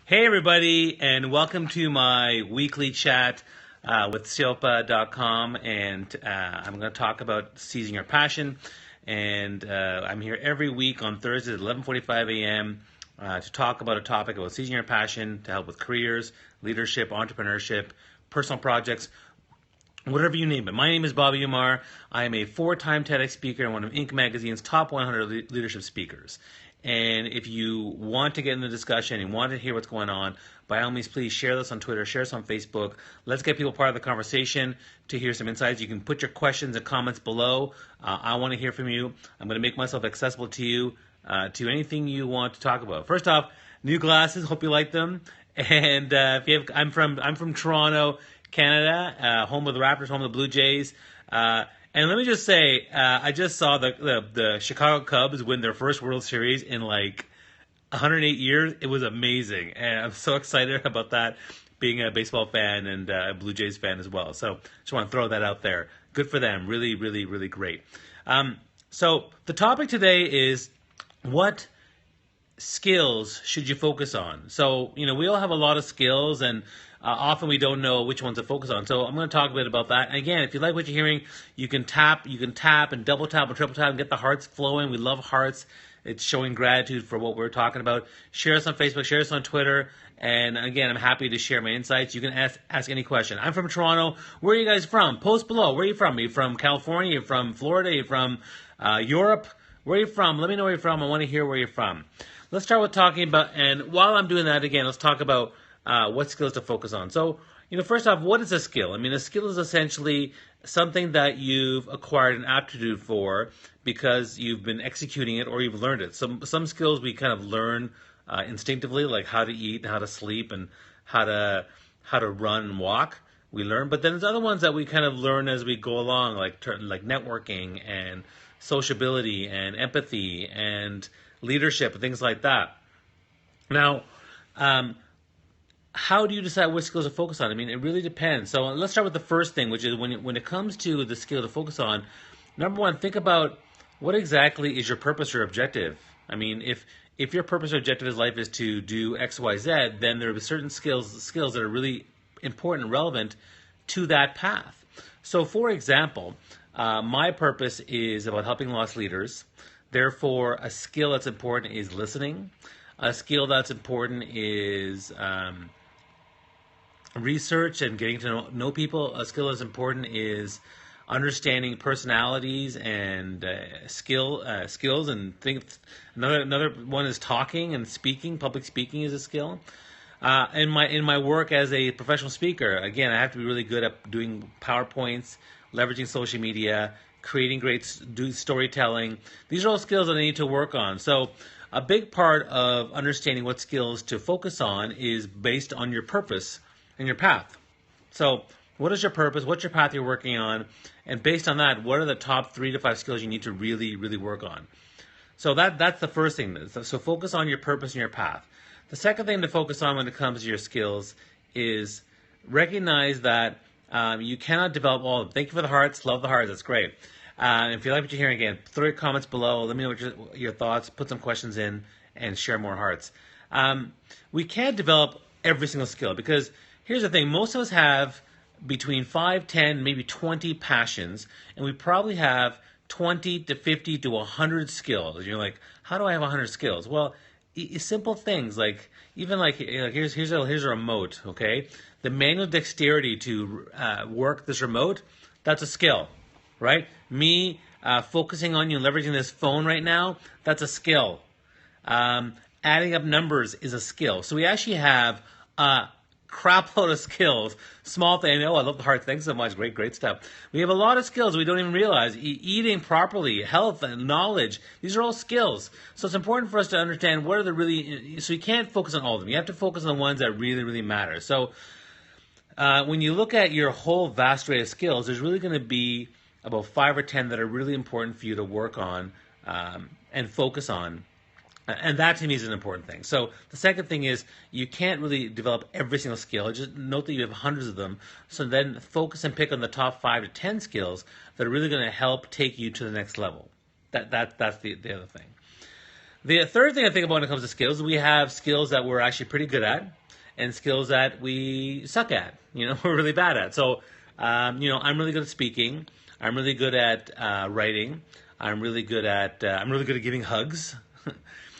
Hey, everybody, and welcome to my weekly chat with Silpa.com. And I'm going to talk about seizing your passion. And I'm here every week on Thursdays at 11:45 a.m. To talk about a topic about seizing your passion to help with careers, leadership, entrepreneurship, personal projects, whatever you name it. My name is Bobby Umar. I am a 4-time TEDx speaker and one of Inc. magazine's top 100 leadership speakers. And if you want to get in the discussion and want to hear what's going on, by all means, please share this on Twitter, share this on Facebook. Let's get people part of the conversation to hear some insights. You can put your questions and comments below. I want to hear from you. I'm going to make myself accessible to you, to anything you want to talk about. First off, new glasses. Hope you like them. And if you have, I'm from Toronto, Canada, home of the Raptors, home of the Blue Jays. And let me just say, I just saw the Chicago Cubs win their first World Series in like 108 years. It was amazing, and I'm so excited about that, being a baseball fan and a Blue Jays fan as well. So just want to throw that out there. Good for them. Really, really, really great. So the topic today is what skills should you focus on? So, we all have a lot of skills, and often we don't know which ones to focus on. So I'm going to talk a bit about that. And again, if you like what you're hearing, you can tap and double tap and triple tap and get the hearts flowing. We love hearts. It's showing gratitude for what we're talking about. Share us on Facebook, share us on Twitter. And again, I'm happy to share my insights. You can ask any question. I'm from Toronto. Where are you guys from? Post below. Where are you from? Are you from California? Are you from Florida? Are you from Europe? Where are you from? Let me know where you're from. I want to hear where you're from. Let's start with talking about, and while I'm doing that, again, let's talk about what skills to focus on. So, first off, what is a skill? I mean, a skill is essentially something that you've acquired an aptitude for because you've been executing it or you've learned it. Some skills we kind of learn instinctively, like how to eat, how to sleep, and how to run and walk. We learn, but then there's other ones that we kind of learn as we go along, like networking and sociability and empathy and leadership and things like that. Now, how do you decide which skills to focus on? I mean, it really depends. So let's start with the first thing, which is when it comes to the skill to focus on, number one, think about what exactly is your purpose or objective. I mean, if your purpose or objective in life is to do X, Y, Z, then there are certain skills that are really important and relevant to that path. So, for example, my purpose is about helping lost leaders. Therefore, a skill that's important is listening. A skill that's important is research and getting to know people. A skill that's important is understanding personalities and skills. And another one is talking and speaking. Public speaking is a skill. In my work as a professional speaker, again, I have to be really good at doing PowerPoints, leveraging social media, creating great storytelling. These are all skills that I need to work on. So a big part of understanding what skills to focus on is based on your purpose and your path. So what is your purpose? What's your path you're working on? And based on that, what are the top 3 to 5 skills you need to really, really work on? So that's the first thing. So focus on your purpose and your path. The second thing to focus on when it comes to your skills is recognize that you cannot develop all of them. Thank you for the hearts. Love the hearts. That's great. If you like what you're hearing, again, throw your comments below. Let me know what your thoughts. Put some questions in and share more hearts. We can't develop every single skill because here's the thing. Most of us have between 5, 10, maybe 20 passions, and we probably have 20 to 50 to 100 skills. And you're like, how do I have 100 skills? Well, simple things like here's a remote, okay? The manual dexterity to work this remote, that's a skill, right? Me focusing on you and leveraging this phone right now, that's a skill. Adding up numbers is a skill. So we actually have a crap load of skills. Small thing. Oh, I love the heart. Thanks so much. Great stuff. We have a lot of skills we don't even realize. Eating properly, health and knowledge. These are all skills. So it's important for us to understand what are the really. So you can't focus on all of them. You have to focus on the ones that really, really matter. So when you look at your whole vast array of skills, there's really going to be about 5 or 10 that are really important for you to work on and focus on. And that to me is an important thing. So the second thing is you can't really develop every single skill. Just note that you have hundreds of them. So then focus and pick on the top 5 to 10 skills that are really going to help take you to the next level. That's the other thing. The third thing I think about when it comes to skills, we have skills that we're actually pretty good at. and skills that we suck at, we're really bad at. So, I'm really good at speaking. I'm really good at writing. I'm really good at giving hugs.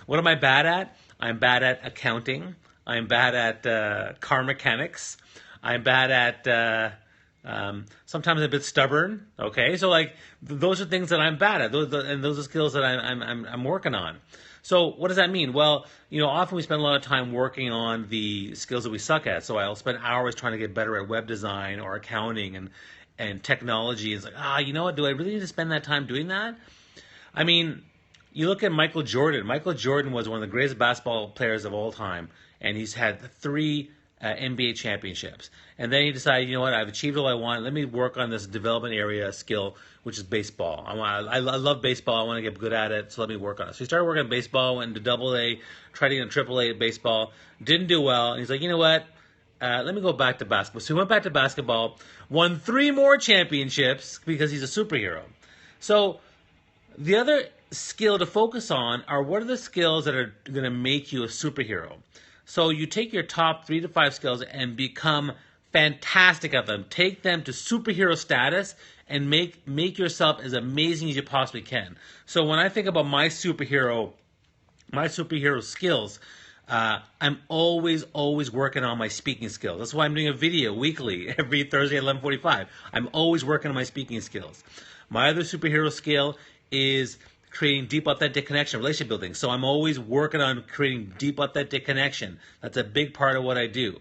What am I bad at? I'm bad at accounting. I'm bad at car mechanics. I'm bad at sometimes a bit stubborn. Okay, so like those are things that I'm bad at. Those are skills that I'm working on. So what does that mean? Well, often we spend a lot of time working on the skills that we suck at. So I'll spend hours trying to get better at web design or accounting and technology. It's like, you know what? Do I really need to spend that time doing that? I mean, you look at Michael Jordan. Michael Jordan was one of the greatest basketball players of all time, and he's had 3 NBA championships. And then he decided, you know what, I've achieved all I want. Let me work on this development area skill, which is baseball. I love baseball. I want to get good at it, so let me work on it. So he started working on baseball, went into AA, tried to get into AAA at baseball, didn't do well. And he's like, you know what, let me go back to basketball. So he went back to basketball, won 3 more championships because he's a superhero. So the other skill to focus on are what are the skills that are going to make you a superhero. So you take your top 3 to 5 skills and become fantastic at them. Take them to superhero status and make yourself as amazing as you possibly can. So when I think about my superhero skills, I'm always working on my speaking skills. That's why I'm doing a video weekly every Thursday at 11:45. I'm always working on my speaking skills. My other superhero skill is creating deep, authentic connection, relationship building. So I'm always working on creating deep, authentic connection. That's a big part of what I do.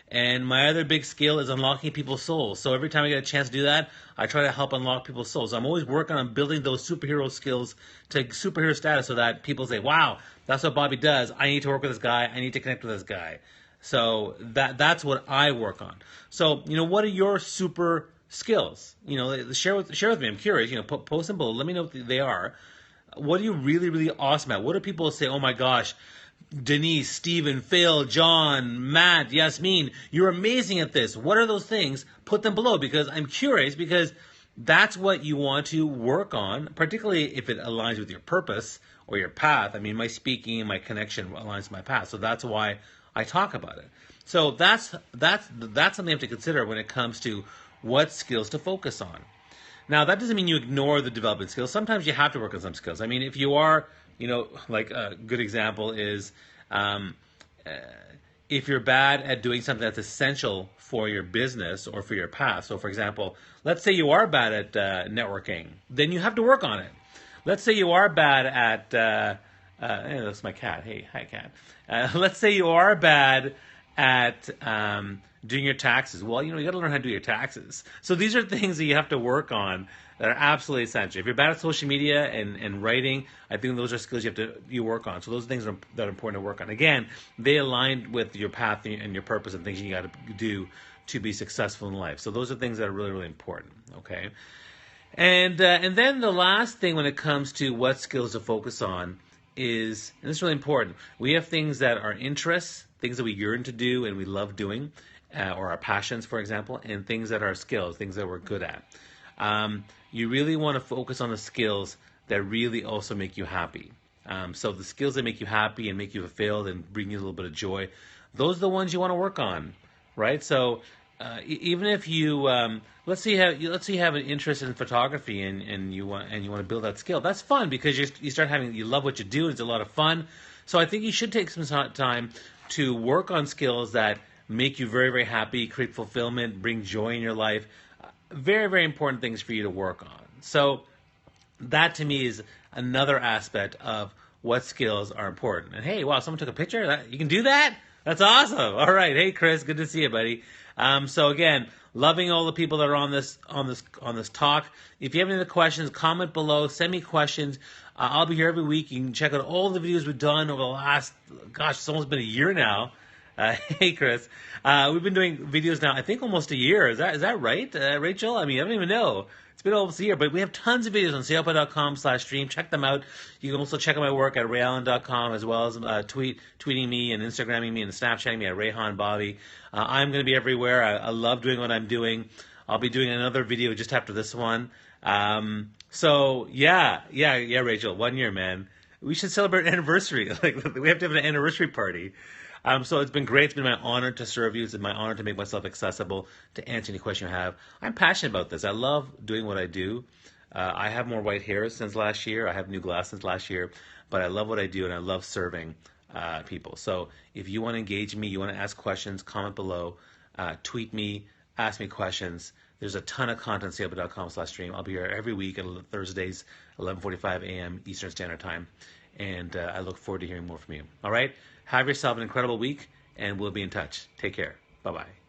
And my other big skill is unlocking people's souls. So every time I get a chance to do that, I try to help unlock people's souls. So I'm always working on building those superhero skills to superhero status so that people say, wow, that's what Bobby does. I need to work with this guy. I need to connect with this guy. So that's what I work on. So, what are your super skills? Share with me. I'm curious. Post them below. Let me know what they are. What are you really, really awesome at? What do people say, oh my gosh, Denise, Steven, Phil, John, Matt, Yasmin, you're amazing at this. What are those things? Put them below because I'm curious, because that's what you want to work on, particularly if it aligns with your purpose or your path. I mean, my speaking and my connection aligns with my path. So that's why I talk about it. So that's something you have to consider when it comes to what skills to focus on. Now, that doesn't mean you ignore the development skills. Sometimes you have to work on some skills. I mean, if you are, like a good example is if you're bad at doing something that's essential for your business or for your path. So, for example, let's say you are bad at networking. Then you have to work on it. Let's say you are bad at, hey, that's my cat. Hey, hi, cat. Let's say you are bad at doing your taxes. Well, you got to learn how to do your taxes. So these are things that you have to work on that are absolutely essential. If you're bad at social media and writing, I think those are skills you work on. So those are things that are important to work on. Again, they align with your path and your purpose and things you got to do to be successful in life. So those are things that are really, really important. Okay. And then the last thing when it comes to what skills to focus on is, and this is really important, we have things that are interests, things that we yearn to do and we love doing, or our passions, for example, and things that are skills, things that we're good at. You really want to focus on the skills that really also make you happy. So the skills that make you happy and make you fulfilled and bring you a little bit of joy, those are the ones you want to work on, right? So even if you let's say you have an interest in photography and you want to build that skill, that's fun because you love what you do and it's a lot of fun. So I think you should take some time to work on skills that make you very, very happy, create fulfillment, bring joy in your life. Very, very important things for you to work on. So that to me is another aspect of what skills are important. And hey, wow, someone took a picture? You can do that? That's awesome. All right. Hey, Chris, good to see you, buddy. So again, loving all the people that are on this talk. If you have any other questions, comment below, send me questions. I'll be here every week. You can check out all the videos we've done over the last, it's almost been a year now. Hey, Chris. We've been doing videos now, I think almost a year. Is that right, Rachel? I mean, I don't even know. It's been almost a year, but we have tons of videos on seopa.com/stream. Check them out. You can also check out my work at rayallen.com as well as tweeting me and Instagramming me and Snapchatting me at Rayhan Bobby. I'm going to be everywhere. I love doing what I'm doing. I'll be doing another video just after this one. So yeah, Rachel, 1 year, man. We should celebrate an anniversary. Like we have to have an anniversary party. So it's been great. It's been my honor to serve you. It's been my honor to make myself accessible to answer any question you have. I'm passionate about this. I love doing what I do. I have more white hair since last year. I have new glasses since last year, but I love what I do and I love serving people. So if you want to engage me, you want to ask questions, comment below, tweet me, ask me questions. There's a ton of content on SailPod.com/stream. I'll be here every week on Thursdays, 11:45 a.m. Eastern Standard Time. And I look forward to hearing more from you. All right? Have yourself an incredible week, and we'll be in touch. Take care. Bye-bye.